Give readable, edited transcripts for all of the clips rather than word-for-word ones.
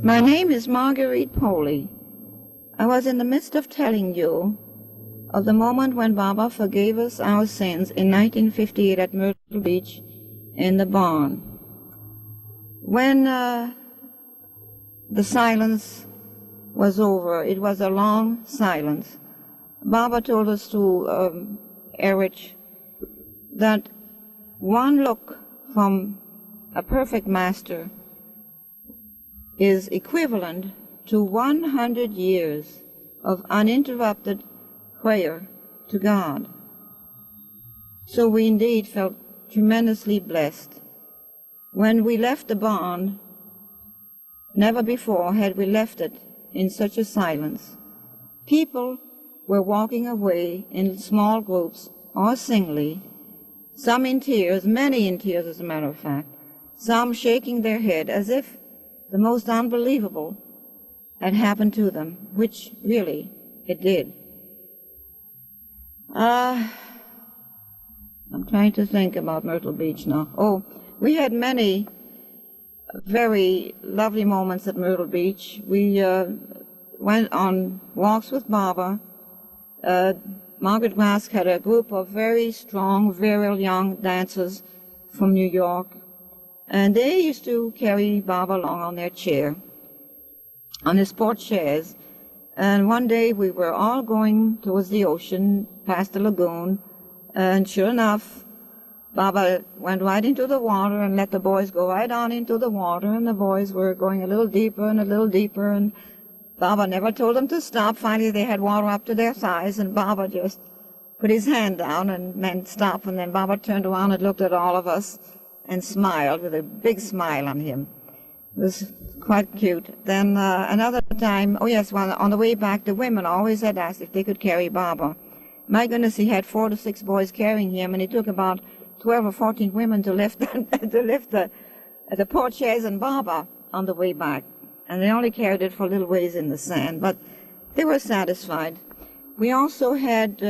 My name is Marguerite Poley. I was in the midst of telling you of the moment when Baba forgave us our sins in 1958 at Myrtle Beach in the barn. When the silence was over, it was a long silence, Baba told us to Eric that one look from a perfect master is equivalent to 100 years of uninterrupted prayer to God. So we indeed felt tremendously blessed. When we left the barn, never before had we left it in such a silence. People were walking away in small groups or singly, some in tears, many in tears as a matter of fact, some shaking their head as if the most unbelievable had happened to them, which really it did. I'm trying to think about Myrtle Beach now. Oh, we had many very lovely moments at Myrtle Beach. We went on walks with Baba. Margaret Mask had a group of very strong, virile young dancers from New York, and they used to carry Baba along on their chair, on his sport chairs. And one day we were all going towards the ocean, past the lagoon, and sure enough, Baba went right into the water and let the boys go right on into the water, and the boys were going a little deeper and a little deeper, and Baba never told them to stop. Finally, they had water up to their thighs, and Baba just put his hand down and meant stop, and then Baba turned around and looked at all of us and smiled with a big smile on him. It was quite cute. Then another time, oh yes, well, on the way back, the women always had asked if they could carry Baba. My goodness, he had 4 to 6 boys carrying him, and it took about 12 or 14 women to lift the porch chairs and Baba on the way back. And they only carried it for a little ways in the sand, but they were satisfied. We also had,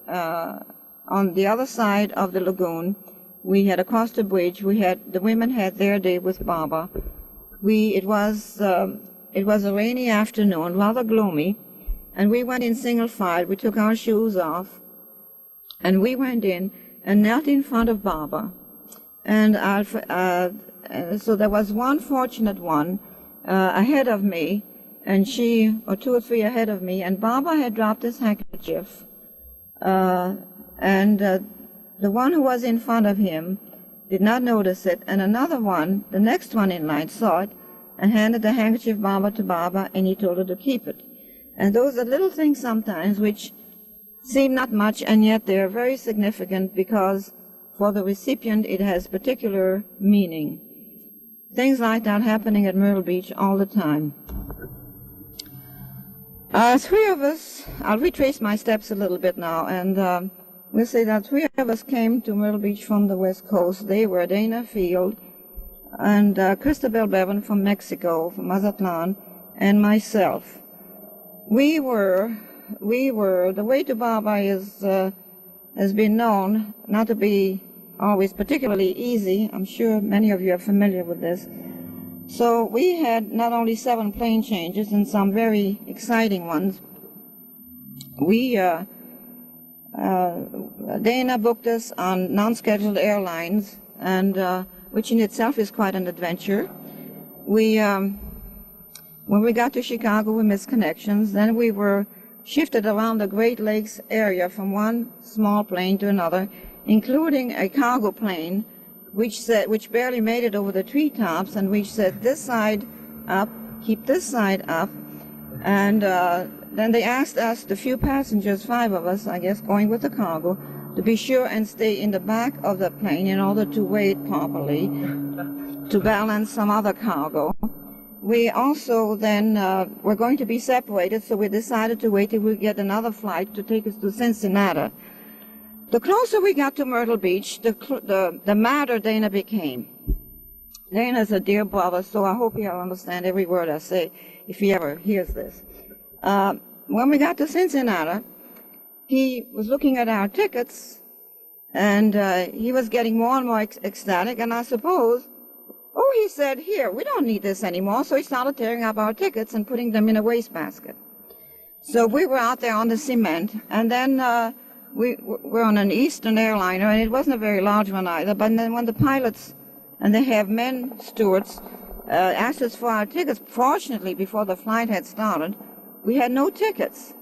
on the other side of the lagoon, we had across the bridge, the women had their day with Baba. It was a rainy afternoon, rather gloomy, and we went in single file. We took our shoes off, and we went in and knelt in front of Baba. And so there was one fortunate one ahead of me, and she, or 2 or 3 ahead of me, and Baba had dropped his handkerchief. And the one who was in front of him did not notice it, and another one, the next one in line, saw it and handed the handkerchief to Baba, and he told her to keep it. And those are little things sometimes which seem not much, and yet they're very significant because for the recipient it has particular meaning. Things like that happening at Myrtle Beach all the time. 3 of us, I'll retrace my steps a little bit now, and we'll say that 3 of us came to Myrtle Beach from the West Coast. They were Dana Field and Christabel Bevan from Mexico, from Mazatlan, and myself. We were, the way to Baba has been known not to be always particularly easy. I'm sure many of you are familiar with this. So we had not only 7 plane changes and some very exciting ones. Dana booked us on non-scheduled airlines, and which in itself is quite an adventure. When we got to Chicago, we missed connections. Then we were shifted around the Great Lakes area from one small plane to another, including a cargo plane, which barely made it over the treetops, and which said, "This side up, keep this side up." And then they asked us, the few passengers, 5 of us, I guess, going with the cargo, to be sure and stay in the back of the plane in order to weigh it properly, to balance some other cargo. We also then were going to be separated, so we decided to wait till we get another flight to take us to Cincinnati. The closer we got to Myrtle Beach, the madder Dana became. Dana's a dear brother, so I hope he'll understand every word I say if he ever hears this. When we got to Cincinnati, he was looking at our tickets, and he was getting more and more ecstatic, and I suppose Oh, he said, here, we don't need this anymore. So he started tearing up our tickets and putting them in a wastebasket. So we were out there on the cement, and then we were on an Eastern airliner, and it wasn't a very large one either. But then when the pilots, and they have men stewards, asked us for our tickets, fortunately, before the flight had started, we had no tickets.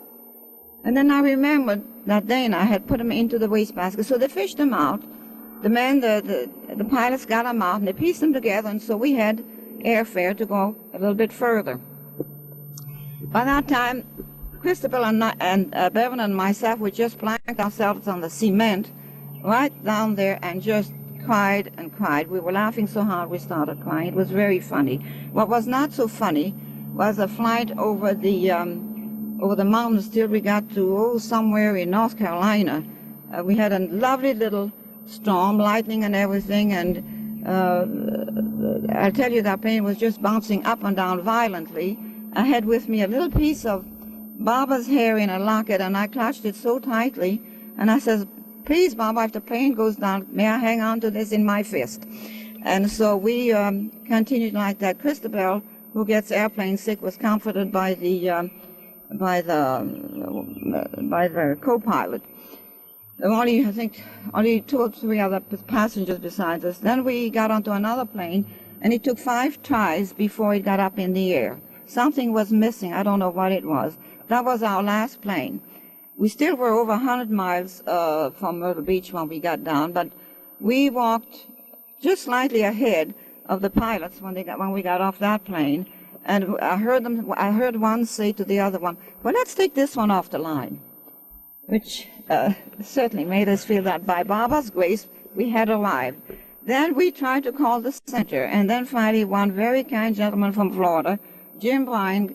And then I remembered that Dana had put them into the wastebasket, so they fished them out. The men, the pilots got them out, and they pieced them together, and so we had airfare to go a little bit further. By that time, Christabel and Bevan and myself, we just planked ourselves on the cement right down there and just cried and cried. We were laughing so hard we started crying. It was very funny. What was not so funny was a flight over the mountains till we got to somewhere in North Carolina. We had a lovely little storm, lightning and everything, and I'll tell you that plane was just bouncing up and down violently. I had with me a little piece of Baba's hair in a locket, and I clutched it so tightly, and I says, please, Baba, if the plane goes down, may I hang on to this in my fist? And so we continued like that. Christabel, who gets airplane sick, was comforted by the co-pilot. I think only 2 or 3 other passengers besides us. Then we got onto another plane, and it took 5 tries before it got up in the air. Something was missing. I don't know what it was. That was our last plane. We still were over 100 miles from Myrtle Beach when we got down, but we walked just slightly ahead of the pilots when we got off that plane. And I heard one say to the other one, well, let's take this one off the line, which certainly made us feel that by Baba's grace, we had arrived. Then we tried to call the center, and then finally one very kind gentleman from Florida, Jim Bryan,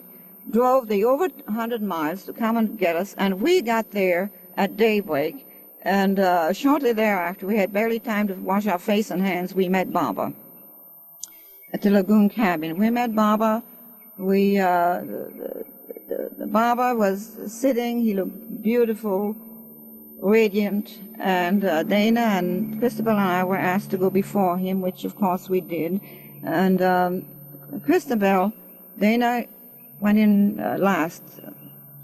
drove the over 100 miles to come and get us, and we got there at daybreak, and shortly thereafter, we had barely time to wash our face and hands, we met Baba at the Lagoon Cabin. We met Baba. Baba was sitting, he looked beautiful, radiant, and Dana and Christabel and I were asked to go before him, which of course we did. And Christabel, Dana went in last.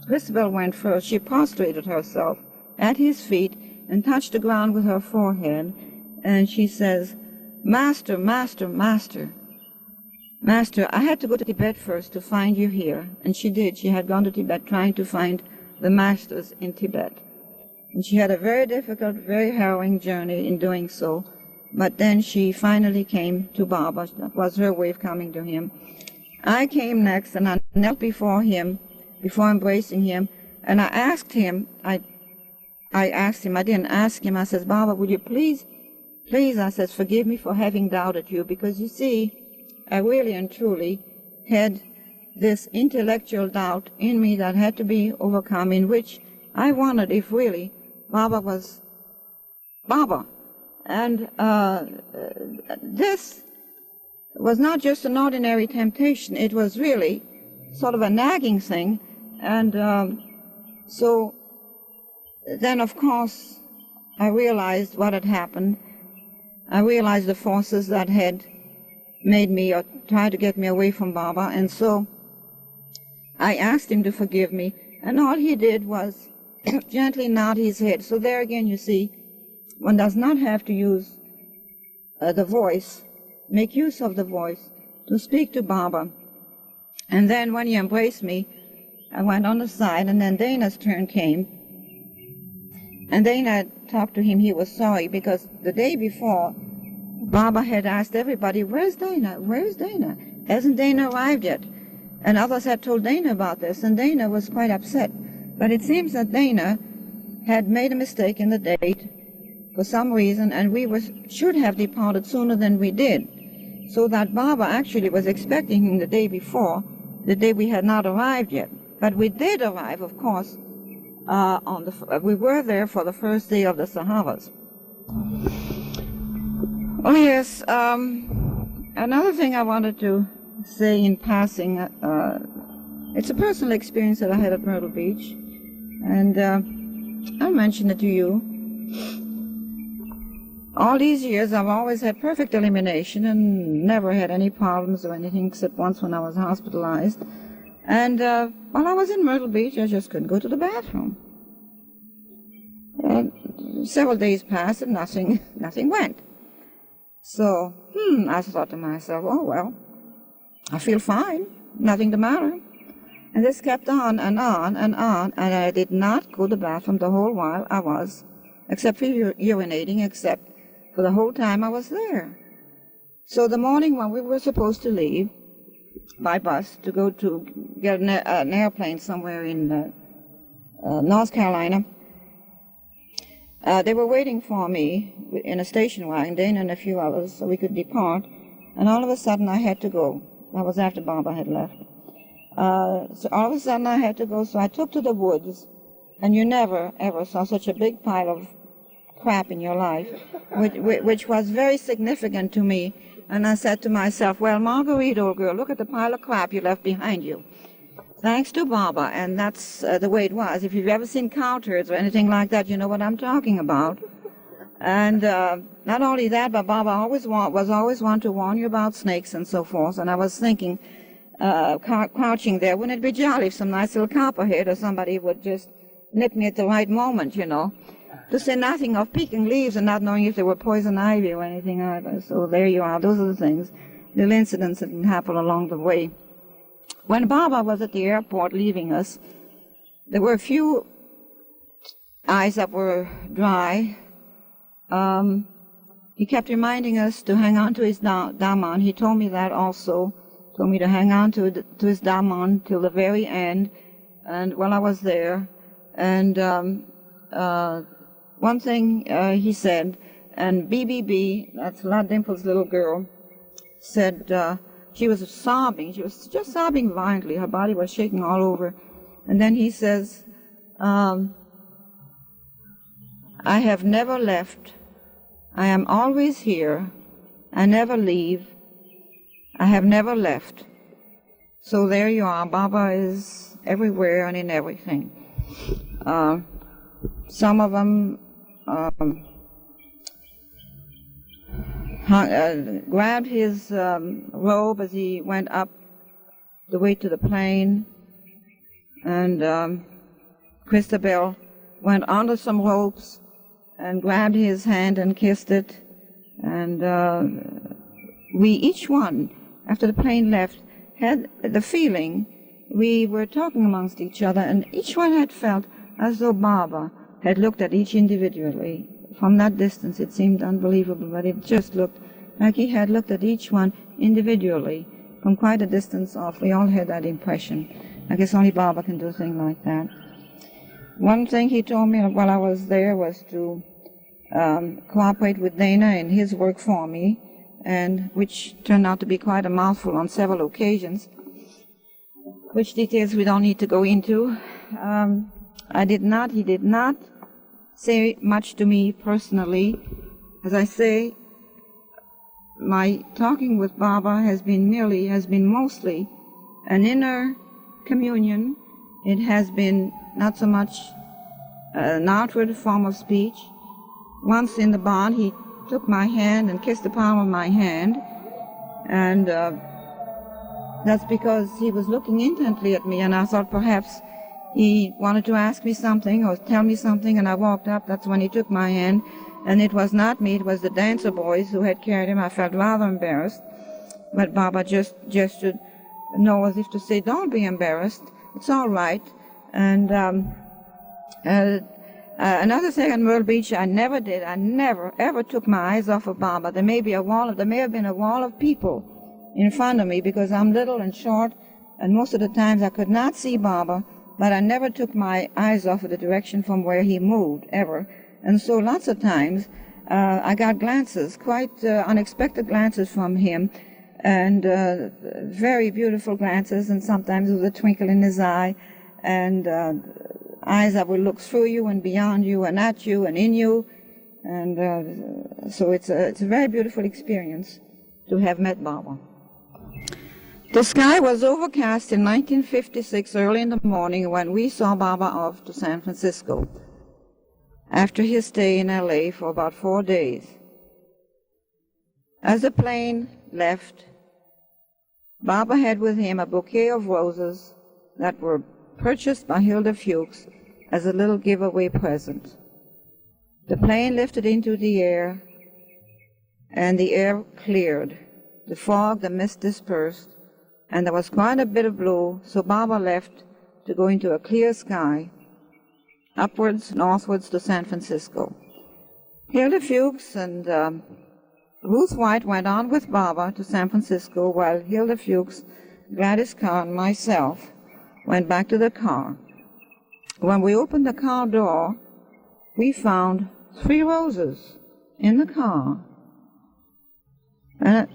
Christabel went first. She prostrated herself at his feet and touched the ground with her forehead, and she says, Master, Master, Master. Master, I had to go to Tibet first to find you here. And she did. She had gone to Tibet trying to find the masters in Tibet. And she had a very difficult, very harrowing journey in doing so. But then she finally came to Baba. That was her way of coming to him. I came next, and I knelt before him, before embracing him, and I asked him, I didn't ask him, I says, Baba, would you please, I says, forgive me for having doubted you, because you see, I really and truly had this intellectual doubt in me that had to be overcome, in which I wondered if really Baba was Baba. And this was not just an ordinary temptation, it was really sort of a nagging thing. And so then, of course, I realized what had happened. I realized the forces that had made me or tried to get me away from Baba, and so I asked him to forgive me, and all he did was gently nod his head. So there again, you see, one does not have to use the voice, make use of the voice to speak to Baba. And then when he embraced me, I went on the side, and then Dana's turn came, and Dana talked to him. He was sorry because the day before, Baba had asked everybody, where's Dana? Where's Dana? Hasn't Dana arrived yet? And others had told Dana about this, and Dana was quite upset. But it seems that Dana had made a mistake in the date for some reason, and we should have departed sooner than we did. So that Baba actually was expecting him the day before, the day we had not arrived yet. But we did arrive, of course, we were there for the first day of the Sahavas. Oh, yes. Another thing I wanted to say in passing, it's a personal experience that I had at Myrtle Beach, and I'll mention it to you. all these years, I've always had perfect elimination and never had any problems or anything except once when I was hospitalized. And while I was in Myrtle Beach, I just couldn't go to the bathroom. Several days passed and nothing went. So, I thought to myself, oh, well, I feel fine, nothing the matter. And this kept on and on and on, and I did not go to the bathroom the whole while I was, except for urinating, except for the whole time I was there. So the morning when we were supposed to leave by bus to go to get an airplane somewhere in North Carolina, they were waiting for me in a station wagon, Dana and a few others, so we could depart. And all of a sudden I had to go. That was after Baba had left. So all of a sudden I had to go, so I took to the woods. And you never, ever saw such a big pile of crap in your life, which was very significant to me. And I said to myself, well, Marguerite, old girl, look at the pile of crap you left behind you. Thanks to Baba, and that's the way it was. If you've ever seen cow turds or anything like that, you know what I'm talking about. And not only that, but Baba was always one to warn you about snakes and so forth. And I was thinking, crouching there, wouldn't it be jolly if some nice little copperhead or somebody would just nip me at the right moment, you know? To say nothing of picking leaves and not knowing if there were poison ivy or anything either. So there you are. Those are the things, little incidents that can happen along the way. When Baba was at the airport leaving us, there were a few eyes that were dry. He kept reminding us to hang on to his daman. He told me that also. Told me to hang on to his daman till the very end. And while I was there, and one thing he said, and BBB, that's La Dimple's little girl, said she was sobbing. She was just sobbing violently. Her body was shaking all over. And then he says, I have never left. I am always here. I never leave. I have never left. So there you are. Baba is everywhere and in everything. Some of them grabbed his robe as he went up the way to the plane, and Christabel went under some ropes and grabbed his hand and kissed it, and we each one, after the plane left, had the feeling we were talking amongst each other, and each one had felt as though Baba had looked at each individually. From that distance it seemed unbelievable, but it just looked like he had looked at each one individually from quite a distance off. We all had that impression. I guess only Baba can do a thing like that. One thing he told me while I was there was to cooperate with Dana in his work for me, and which turned out to be quite a mouthful on several occasions, which details we don't need to go into. He did not say much to me personally. As I say, my talking with Baba has been mostly an inner communion. It has been not so much an outward form of speech. Once in the barn, he took my hand and kissed the palm of my hand, and that's because he was looking intently at me, and I thought perhaps he wanted to ask me something or tell me something, and I walked up. That's when he took my hand, and it was not me, it was the dancer boys who had carried him. I felt rather embarrassed, but Baba just gestured no, as if to say, don't be embarrassed, it's all right. And another thing at Myrtle Beach I never did, I never ever took my eyes off of Baba. There may have been a wall of people in front of me because I'm little and short, and most of the times I could not see Baba, but I never took my eyes off of the direction from where he moved, ever. And so lots of times I got glances, quite unexpected glances from him, and very beautiful glances, and sometimes with a twinkle in his eye, and eyes that would look through you and beyond you and at you and in you. And so it's a very beautiful experience to have met Baba. The sky was overcast in 1956 early in the morning when we saw Baba off to San Francisco after his stay in L.A. for about 4 days. As the plane left, Baba had with him a bouquet of roses that were purchased by Hilda Fuchs as a little giveaway present. The plane lifted into the air, and the air cleared. The fog, the mist dispersed, and there was quite a bit of blue, so Baba left to go into a clear sky, upwards, northwards to San Francisco. Hilda Fuchs and Ruth White went on with Baba to San Francisco, while Hilda Fuchs, Gladys Carr, and myself went back to the car. When we opened the car door, we found 3 roses in the car. And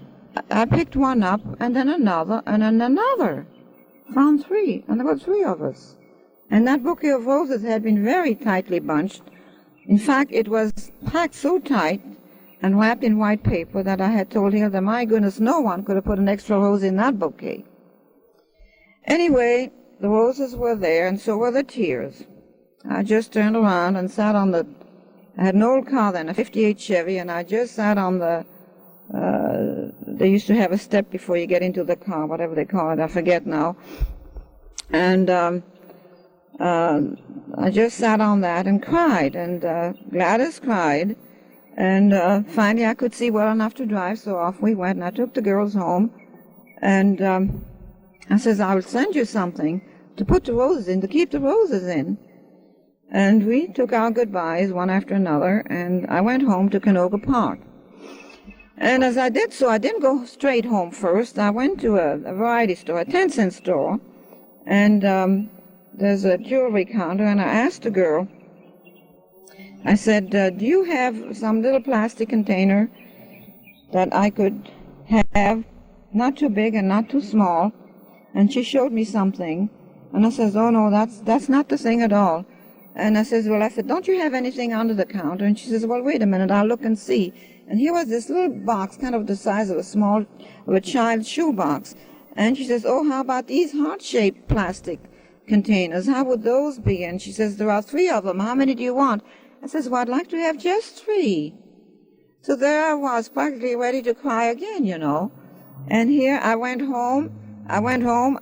I picked one up, and then another, and then another. Found 3, and there were 3 of us. And that bouquet of roses had been very tightly bunched. In fact, it was packed so tight and wrapped in white paper that I had told Hilda, my goodness, no one could have put an extra rose in that bouquet. Anyway, the roses were there, and so were the tears. I just turned around and sat on I had an old car then, a 58 Chevy, and I just sat on they used to have a step before you get into the car, whatever they call it, I forget now. And I just sat on that and cried, and Gladys cried, and finally I could see well enough to drive, so off we went, and I took the girls home, and I says, I'll send you something to put the roses in, to keep the roses in. And we took our goodbyes one after another, and I went home to Canoga Park. And as I did so, I didn't go straight home first. I went to a variety store, a 10-cent store, and there's a jewelry counter, and I asked the girl, I said, do you have some little plastic container that I could have, not too big and not too small? And she showed me something, and I says, oh no, that's not the thing at all. And I says, well, I said, don't you have anything under the counter? And she says, well, wait a minute, I'll look and see. And here was this little box, kind of the size of a child's shoe box. And she says, oh, how about these heart-shaped plastic containers? How would those be? And she says, there are 3 of them. How many do you want? I says, well, I'd like to have just 3. So there I was, practically ready to cry again, you know. And here I went home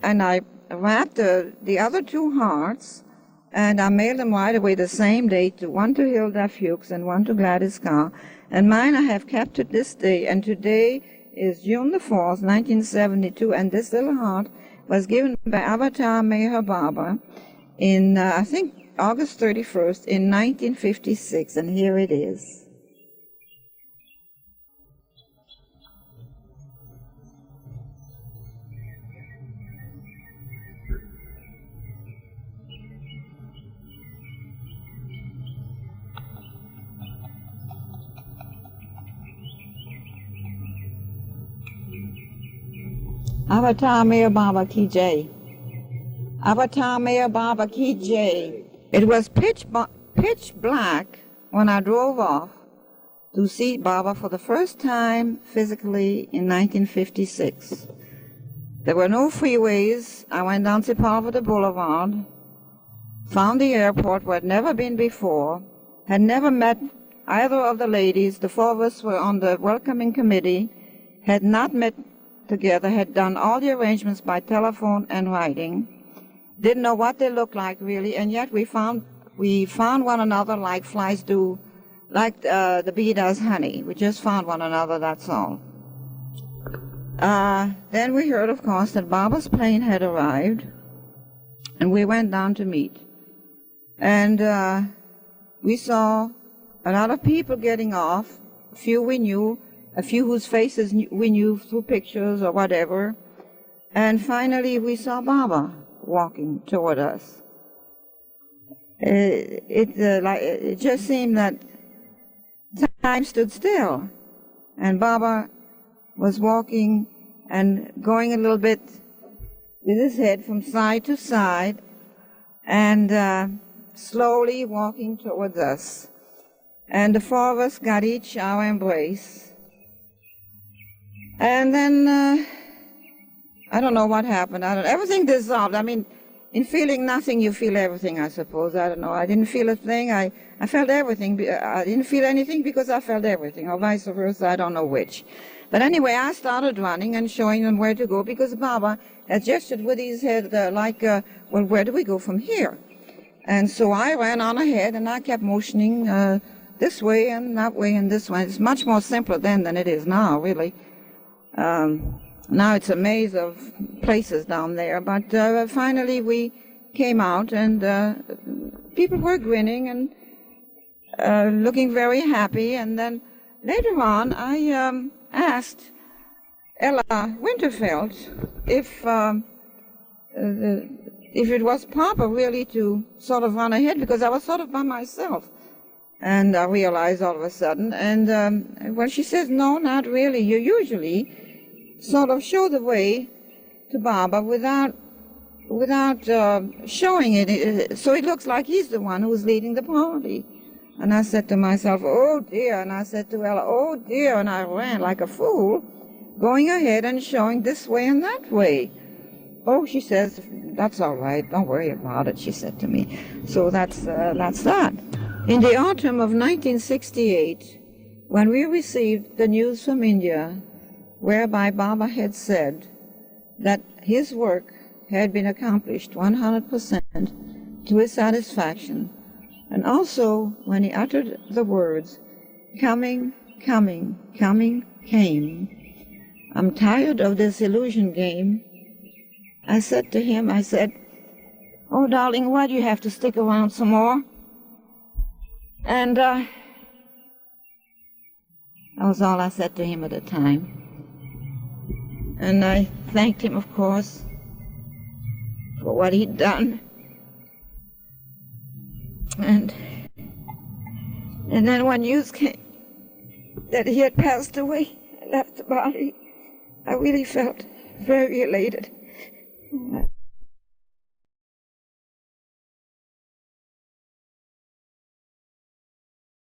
and I wrapped the other 2 hearts, and I mailed them right away the same day, one to Hilda Fuchs and one to Gladys Carr. And mine I have kept to this day, and today is June the 4th, 1972, and this little heart was given by Avatar Meher Baba in, I think, August 31st in 1956, and here it is. Avatar Meher Baba Ki Jai. Avatar Meher Baba Ki Jai. It was pitch black when I drove off to see Baba for the first time physically in 1956. There were no freeways. I went down Sepulveda Boulevard, found the airport where I'd never been before, had never met either of the ladies. The 4 of us were on the welcoming committee, had not met together, had done all the arrangements by telephone and writing, didn't know what they looked like really, and yet we found one another like flies do, like the bee does honey. We just found one another, that's all. Then we heard, of course, that Baba's plane had arrived, and we went down to meet. And we saw a lot of people getting off, a few we knew, a few whose faces we knew through pictures or whatever. And finally we saw Baba walking toward us. It just seemed that time stood still, and Baba was walking and going a little bit with his head from side to side, and slowly walking towards us. And the 4 of us got each our embrace. And then, I don't know what happened. Everything dissolved. I mean, in feeling nothing, you feel everything, I suppose. I don't know. I didn't feel a thing. I felt everything. I didn't feel anything because I felt everything, or vice versa. I don't know which. But anyway, I started running and showing them where to go because Baba had gestured with his head well, where do we go from here? And so I ran on ahead and I kept motioning this way and that way and this way. It's much more simpler then than it is now, really. Now it's a maze of places down there. But finally we came out and people were grinning and looking very happy. And then later on I asked Ella Winterfeld if it was proper really to sort of run ahead, because I was sort of by myself. And I realized all of a sudden, and well, she says, no, not really. You usually sort of show the way to Baba without showing it, so it looks like he's the one who's leading the party. And I said to myself, oh dear, and I said to Ella, oh dear, and I ran like a fool, going ahead and showing this way and that way. Oh, she says, that's all right, don't worry about it, she said to me. So that's that. In the autumn of 1968, when we received the news from India, whereby Baba had said that his work had been accomplished 100% to his satisfaction, and also when he uttered the words, coming, coming, coming, came, I'm tired of this illusion game, I said to him, I said, oh, darling, why do you have to stick around some more? And that was all I said to him at the time. And I thanked him, of course, for what he'd done. And then when news came that he had passed away and left the body, I really felt very elated.